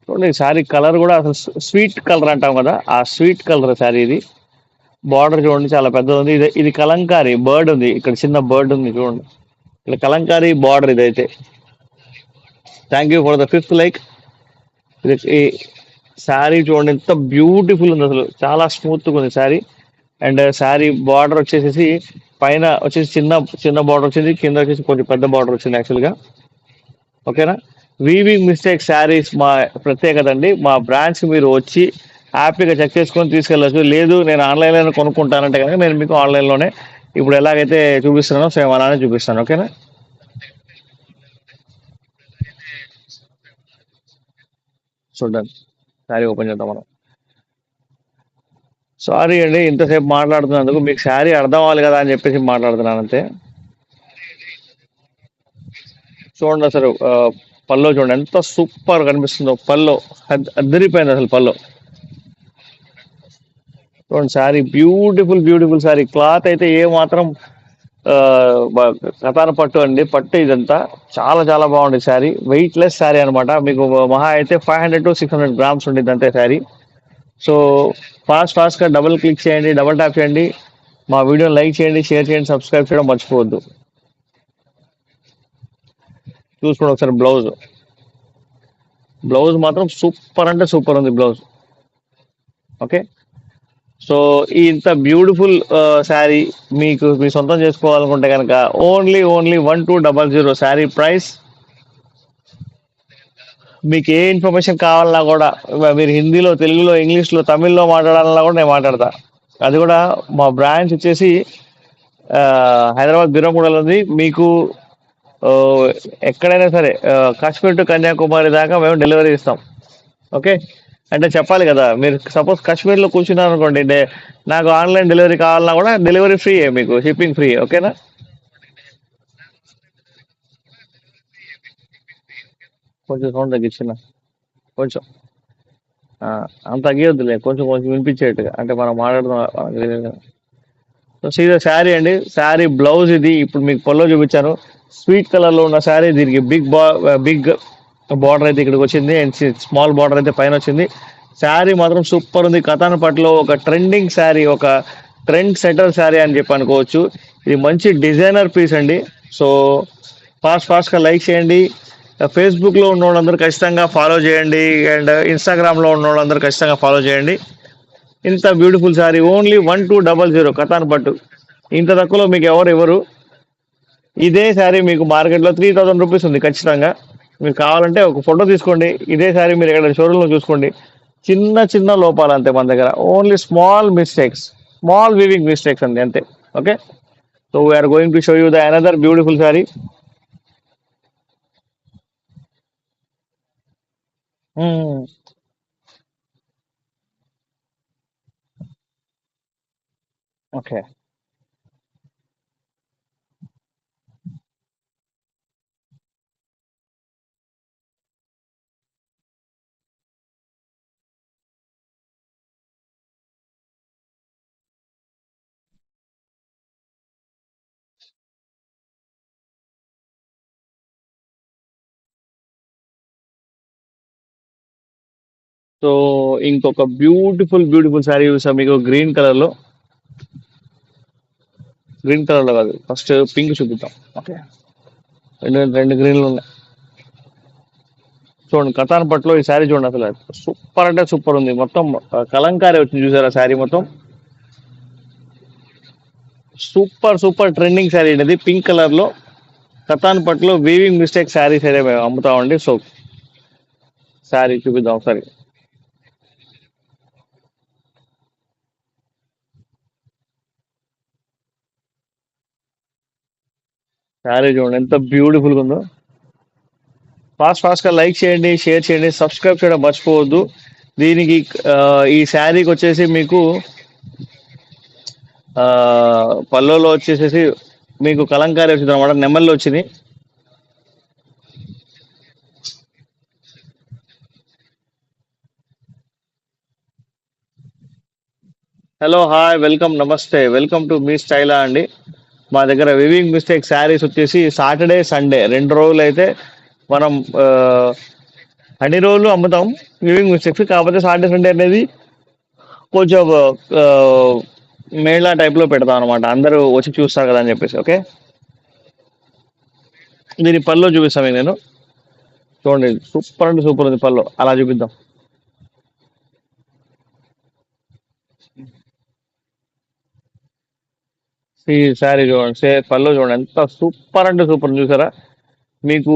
చూడండి శారీ కలర్ కూడా అసలు స్వీట్ కలర్ అంటాం కదా, ఆ స్వీట్ కలర్ శారీ ఇది. బార్డర్ చూడండి చాలా పెద్దది ఉంది. ఇది కలంకారీ బర్డ్ ఉంది, ఇక్కడ చిన్న బర్డ్ ఉంది చూడండి. ఇక్కడ కలంకారీ బార్డర్ ఇదైతే. Thank you for the fifth like. ఇది ఈ శారీ చూడండి ఎంత బ్యూటిఫుల్ ఉంది, అసలు చాలా స్మూత్గా ఉంది శారీ. అండ్ శారీ బార్డర్ వచ్చేసి పైన వచ్చేసి చిన్న చిన్న బార్డర్ వచ్చింది, కింద వచ్చేసి కొంచెం పెద్ద బార్డర్ వచ్చింది యాక్చువల్గా. ఓకేనా. వీవింగ్ మిస్టేక్ శారీస్ మా ప్రత్యేకత అండి. మా బ్రాంచ్ మీరు వచ్చి హ్యాపీగా చెక్ చేసుకొని తీసుకెళ్ళచ్చు. లేదు నేను ఆన్లైన్లో కొనుక్కుంటానంటే కనుక నేను మీకు ఆన్లైన్లోనే ఇప్పుడు ఎలాగైతే చూపిస్తున్నానో సేమ్ అలానే చూపిస్తాను. ఓకేనా. చూడండి శారీ ఓపెన్ చేద్దాం మనం. సారీ అండి ఇంతసేపు మాట్లాడుతున్నందుకు, మీకు శారీ అర్థం అవ్వాలి కదా అని చెప్పేసి మాట్లాడుతున్నాను అంతే. చూడండి అసలు పల్లో చూడండి ఎంత సూపర్ కనిపిస్తుందో. పల్లో అద్దరిపోయింది అసలు పల్లో. చూడండి sari beautiful beautiful sari. Cloth అయితే ఏ మాత్రం కతాన పట్టు అండి, పట్టు ఇదంతా చాలా చాలా బాగుంది శారీ. వెయిట్ లెస్ శారీ అనమాట. మీకు మహా అయితే 500 to 600 grams ఉండిద్ది అంతే శారీ. సో ఫాస్ట్గా డబుల్ క్లిక్ చేయండి, డబుల్ ట్యాప్ చేయండి, మా వీడియోని లైక్ చేయండి, షేర్ చేయండి, సబ్స్క్రైబ్ చేయడం మర్చిపోవద్దు. చూసుకోండి ఒకసారి బ్లౌజ్. బ్లౌజ్ మాత్రం సూపర్ అంటే సూపర్ ఉంది బ్లౌజ్. ఓకే. సో ఈ ఇంత బ్యూటిఫుల్ శారీ మీకు మీ సొంతం చేసుకోవాలనుకుంటే కనుక ఓన్లీ 1200 శారీ ప్రైస్. మీకు ఏ ఇన్ఫర్మేషన్ కావాలన్నా కూడా మీరు హిందీలో, తెలుగులో, ఇంగ్లీష్లో, తమిళ్లో మాట్లాడాలన్నా కూడా నేను మాట్లాడతా. అది కూడా మా బ్రాంచ్ వచ్చేసి హైదరాబాద్ బిరంగూడలో ఉంది. మీకు ఎక్కడైనా సరే కాశ్మీర్ టు కన్యాకుమారి దాకా మేము డెలివరీ ఇస్తాం. ఓకే. అంటే చెప్పాలి కదా, మీరు సపోజ్ కాశ్మీర్లో కూర్చున్నారు అనుకోండి, నాకు ఆన్లైన్ డెలివరీ కావాలన్నా కూడా డెలివరీ ఫ్రీ, మీకు షిప్పింగ్ ఫ్రీ. ఓకేనా. కొంచెం సౌండ్ తగ్గించిన, కొంచెం అంత తగ్గివద్దులే, కొంచెం కొంచెం వినిపించేట్టుగా, అంటే మనం మాట్లాడుతున్నాం. సీదా శారీ అండి. శారీ బ్లౌజ్ ఇది. ఇప్పుడు మీకు పల్లో చూపించాను, స్వీట్ కలర్లో ఉన్న శారీ. దీనికి బిగ్ బార్డర్ అయితే ఇక్కడికి వచ్చింది, అండ్ స్మాల్ బార్డర్ అయితే పైన వచ్చింది. శారీ మాత్రం సూపర్ ఉంది. కథాన్ పట్టులో ఒక ట్రెండింగ్ శారీ, ఒక ట్రెండ్ సెటర్ శారీ అని చెప్పి అనుకోవచ్చు. ఇది మంచి డిజైనర్ పీస్ అండి. సో ఫాస్ట్గా లైక్ చేయండి. ఫేస్బుక్లో ఉన్న వాళ్ళందరూ ఖచ్చితంగా ఫాలో చేయండి, అండ్ ఇన్స్టాగ్రామ్లో ఉన్న వాళ్ళందరూ ఖచ్చితంగా ఫాలో చేయండి. ఇంత బ్యూటిఫుల్ శారీ ఓన్లీ 1200 కథాన్ పట్టు. ఇంత తక్కువలో మీకు ఎవరు ఇవ్వరు. ఇదే శారీ మీకు మార్కెట్లో 3000 రూపీస్ ఉంది ఖచ్చితంగా. మీరు కావాలంటే ఒక ఫోటో తీసుకోండి. ఇదే శారీ మీరు ఎక్కడ షోరూంలో చూసుకోండి. చిన్న చిన్న లోపాలు అంతే మన దగ్గర. Only small mistakes, small weaving mistakes అండి అంతే. Okay. So we are going to show you the another beautiful sari. Okay. So ఇంకొక బ్యూటిఫుల్ బ్యూటిఫుల్ శారీ చూసా మీకు గ్రీన్ కలర్లో. గ్రీన్ కలర్లో కాదు, ఫస్ట్ పింక్ చూపిద్దాం. ఓకే. రెండు గ్రీన్లు ఉన్నాయి. చూడండి కథాన్ పట్టులో ఈ శారీ చూడండి, అసలు సూపర్ అంటే సూపర్ ఉంది. మొత్తం కలంకారీ వచ్చింది చూసారా శారీ మొత్తం. సూపర్ సూపర్ ట్రెండింగ్ శారీ అనేది పింక్ కలర్లో కథాన్ పట్టులో వీవింగ్ మిస్టేక్ శారీస్ అయితే మేము అమ్ముతామండి. సో శారీ చూపిద్దాం ఒకసారి. శారీ చూడండి ఎంత బ్యూటిఫుల్గా ఉందో. ఫాస్ట్గా లైక్ చేయండి, షేర్ చేయండి, సబ్స్క్రైబ్ చేయడం మర్చిపోవద్దు. దీనికి ఈ శారీకి వచ్చేసి మీకు పల్లోలో వచ్చేసేసి మీకు కలంకారీ వచ్చింది అనమాట, నెమల్లో వచ్చింది. హలో, హాయ్, వెల్కమ్, నమస్తే, వెల్కమ్ టు మీ స్టైలా అండి. మా దగ్గర వివింగ్ మిస్టేక్ శారీస్ వచ్చేసి సాటర్డే సండే 2 రోజులు అయితే మనం అన్ని రోజులు అమ్ముతాం వివింగ్ మిస్టేక్స్. కాకపోతే సాటర్డే సండే అనేది కొంచెం మేళా టైప్ లో పెడతాం అనమాట, అందరూ వచ్చి చూస్తారు కదా అని చెప్పేసి. ఓకే, దీని పళ్ళు చూపిస్తాను మీకు నేను. చూడండి, సూపర్ అంటే సూపర్ ఉంది పళ్ళు. అలా చూపిద్దాం. ఈ శారీ చూడండి, పళ్ళు చూడండి ఎంత సూపర్ అంటే సూపర్ ఉంది. చూసారా, మీకు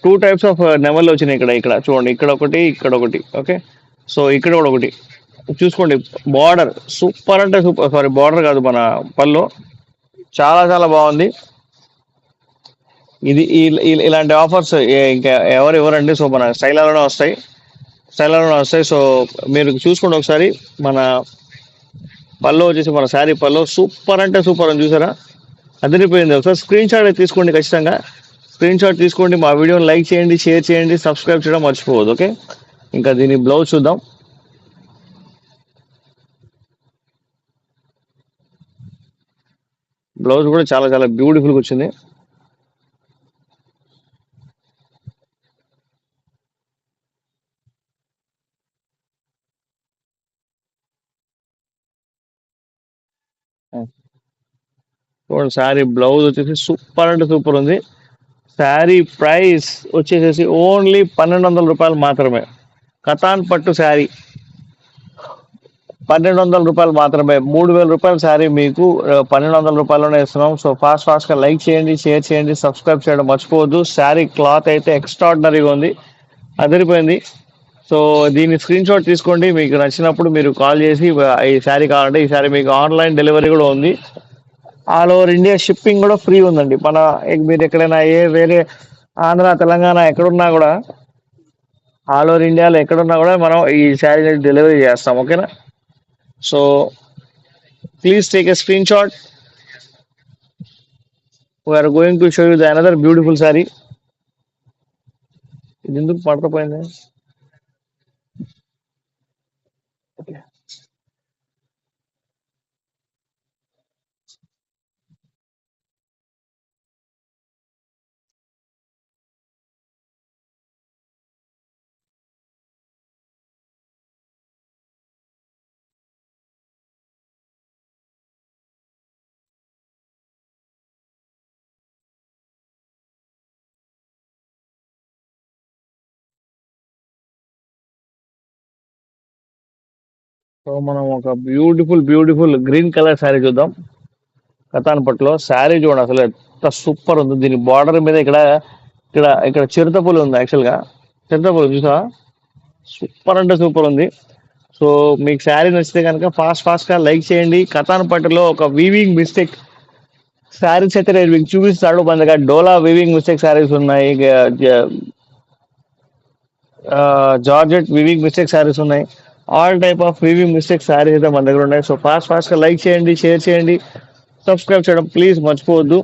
టూ టైప్స్ ఆఫ్ నెమళ్ళు వచ్చినాయి ఇక్కడ. ఇక్కడ చూడండి, ఇక్కడ ఒకటి, ఇక్కడ ఒకటి. ఓకే, సో ఇక్కడ కూడా ఒకటి. చూసుకోండి, బార్డర్ సూపర్ అంటే సూపర్. సారీ, బార్డర్ కాదు, మన పళ్ళు చాలా చాలా బాగుంది. ఇది ఇలాంటి ఆఫర్స్ ఇంకా ఎవరు ఇవ్వరండి. సో మన స్టైలలోనే వస్తాయి, స్టైలలోనే వస్తాయి. సో మీరు చూసుకోండి ఒకసారి. మన పళ్ళు వచ్చేసి, మన శారీ పళ్ళు సూపర్ అంటే సూపర్ అని చూసారా, అదిరిపోయింది. ఒకసారి స్క్రీన్ షాట్ తీసుకోండి, ఖచ్చితంగా స్క్రీన్ షాట్ తీసుకోండి. మా వీడియోని లైక్ చేయండి, షేర్ చేయండి, సబ్స్క్రైబ్ చేయడం మర్చిపోవద్దు. ఓకే, ఇంకా దీని బ్లౌజ్ చూద్దాం. బ్లౌజ్ కూడా చాలా చాలా బ్యూటిఫుల్గా వచ్చింది. చూడండి, శారీ బ్లౌజ్ వచ్చేసి సూపర్ అంటే సూపర్ ఉంది. శారీ ప్రైస్ వచ్చేసేసి ఓన్లీ 1,200 రూపాయలు మాత్రమే. కతాన్ పట్టు శారీ 1,200 రూపాయలు మాత్రమే. 3,000 రూపాయల శారీ మీకు 1,200 రూపాయల్లోనే ఇస్తున్నాం. సో ఫాస్ట్ గా లైక్ చేయండి, షేర్ చేయండి, సబ్స్క్రైబ్ చేయడం మర్చిపోవద్దు. శారీ క్లాత్ అయితే ఎక్స్ట్రాడినరీగా ఉంది, అదిరిపోయింది. సో దీన్ని స్క్రీన్ షాట్ తీసుకోండి. మీకు నచ్చినప్పుడు మీరు కాల్ చేసి ఈ శారీ కావాలంటే, ఈ శారీ మీకు ఆన్లైన్ డెలివరీ కూడా ఉంది. ఆల్ ఓవర్ ఇండియా షిప్పింగ్ కూడా ఫ్రీ ఉందండి. మీరు ఎక్కడైనా వేరే ఆంధ్ర, తెలంగాణ ఎక్కడున్నా కూడా, ఆల్ ఓవర్ ఇండియాలో ఎక్కడున్నా కూడా మనం ఈ శారీ డెలివరీ చేస్తాం. ఓకేనా, so please take a screenshot. We are going to show you the another beautiful sari. ఇది ఎందుకు పడకపోయింది? సో మనం ఒక beautiful beautiful green colour sari చూద్దాం. కతాన్ పట్టులో శారీ చూడండి, అసలు ఎంత సూపర్ ఉంది. దీని బార్డర్ మీద ఇక్కడ ఇక్కడ ఇక్కడ చిరుతపులు ఉంది. యాక్చువల్గా చిరుతపులు చూసా, సూపర్ అంటే సూపర్ ఉంది. సో మీకు శారీ నచ్చితే కనుక ఫాస్ట్గా లైక్ చేయండి. కతాన్ పట్టులో ఒక వీవింగ్ మిస్టేక్ శారీస్ అయితే నేను మీకు చూపిస్తాడు. మన దగ్గర డోలా వీవింగ్ మిస్టేక్ శారీస్ ఉన్నాయి, జార్జెట్ వివింగ్ మిస్టేక్ శారీస్ ఉన్నాయి. All type of weaving mistake saris అయితే మన దగ్గర ఉన్నాయి. సో ఫాస్ట్గా లైక్ చేయండి, షేర్ చేయండి, సబ్స్క్రైబ్ చేయడం ప్లీజ్ మర్చిపోవద్దు.